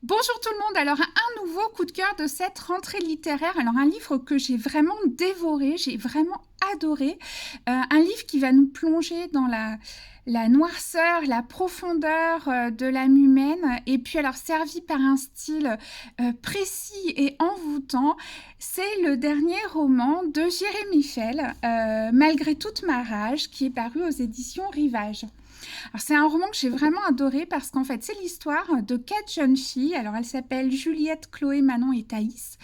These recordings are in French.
Bonjour tout le monde, alors un nouveau coup de cœur de cette rentrée littéraire, alors un livre que j'ai vraiment dévoré, j'ai vraiment adoré, un livre qui va nous plonger dans la noirceur, la profondeur de l'âme humaine, et puis alors servi par un style précis et envoûtant, c'est le dernier roman de Jérémy Fell, Malgré toute ma rage, qui est paru aux éditions Rivage. Alors, c'est un roman que j'ai vraiment adoré parce qu'en fait, c'est l'histoire de quatre jeunes filles. Alors, elles s'appellent Juliette, Chloé, Manon et Thaïs.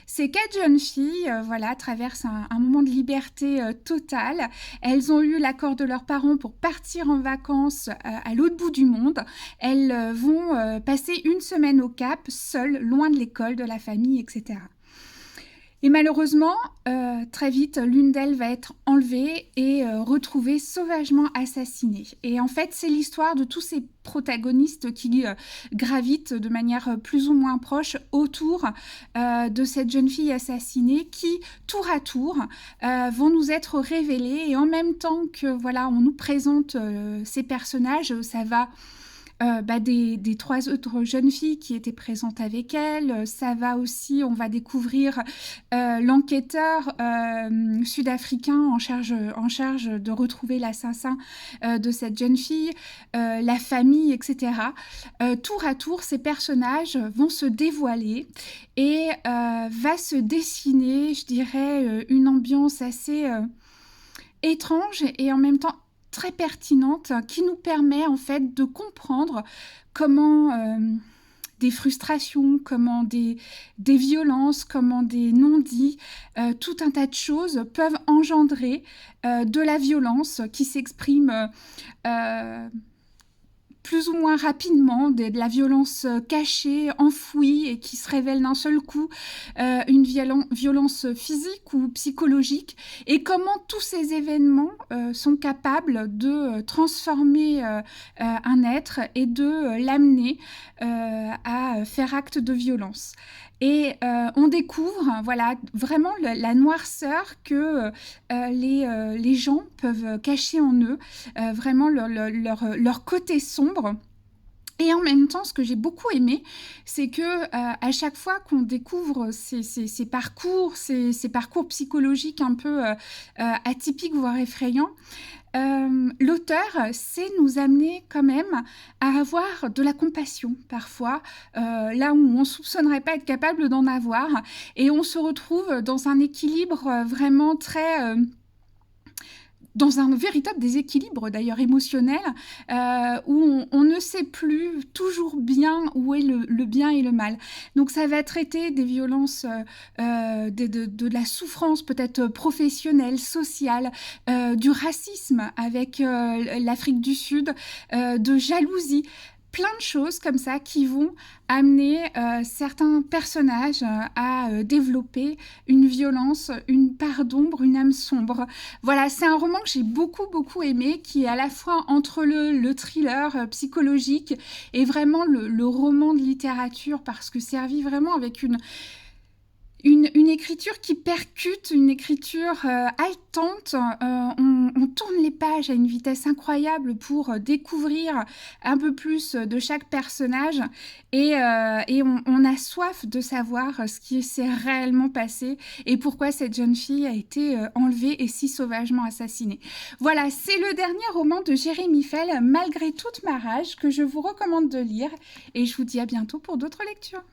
Ces quatre jeunes filles, voilà, traversent un moment de liberté totale. Elles ont eu l'accord de leurs parents pour partir en vacances à l'autre bout du monde. Elles vont passer une semaine au Cap, seules, loin de l'école, de la famille, etc. Et malheureusement, très vite, l'une d'elles va être enlevée et retrouvée sauvagement assassinée. Et en fait, c'est l'histoire de tous ces protagonistes qui gravitent de manière plus ou moins proche autour de cette jeune fille assassinée qui, tour à tour, vont nous être révélés. Et en même temps que voilà, on nous présente ces personnages, ça va des trois autres jeunes filles qui étaient présentes avec elle. Ça va aussi, on va découvrir l'enquêteur sud-africain en charge de retrouver l'assassin de cette jeune fille, la famille, etc. Tour à tour, ces personnages vont se dévoiler et va se dessiner, je dirais, une ambiance assez étrange et en même temps très pertinente qui nous permet en fait de comprendre comment des frustrations, comment des violences, comment des non-dits, tout un tas de choses peuvent engendrer de la violence qui s'exprime plus ou moins rapidement, de la violence cachée, enfouie et qui se révèle d'un seul coup, une violence physique ou psychologique, et comment tous ces événements sont capables de transformer un être et de l'amener à faire acte de violence. Et on découvre voilà, vraiment la noirceur que les gens peuvent cacher en eux, vraiment leur côté sombre. Et en même temps, ce que j'ai beaucoup aimé, c'est que à chaque fois qu'on découvre ces parcours psychologiques un peu atypiques, voire effrayants, l'auteur sait nous amener quand même à avoir de la compassion parfois, là où on ne soupçonnerait pas être capable d'en avoir. Et on se retrouve dans un équilibre vraiment très dans un véritable déséquilibre d'ailleurs émotionnel, où on ne sait plus toujours bien où est le bien et le mal. Donc ça va traiter des violences, de la souffrance peut-être professionnelle, sociale, du racisme avec l'Afrique du Sud, de jalousie. Plein de choses comme ça qui vont amener certains personnages à développer une violence, une part d'ombre, une âme sombre. Voilà, c'est un roman que j'ai beaucoup aimé, qui est à la fois entre le thriller psychologique et vraiment le roman de littérature, parce que servi vraiment avec une écriture qui percute, une écriture haletante. On tourne les pages à une vitesse incroyable pour découvrir un peu plus de chaque personnage et on a soif de savoir ce qui s'est réellement passé et pourquoi cette jeune fille a été enlevée et si sauvagement assassinée. Voilà, c'est le dernier roman de Jérémy Fell, Malgré toute ma rage, que je vous recommande de lire et je vous dis à bientôt pour d'autres lectures.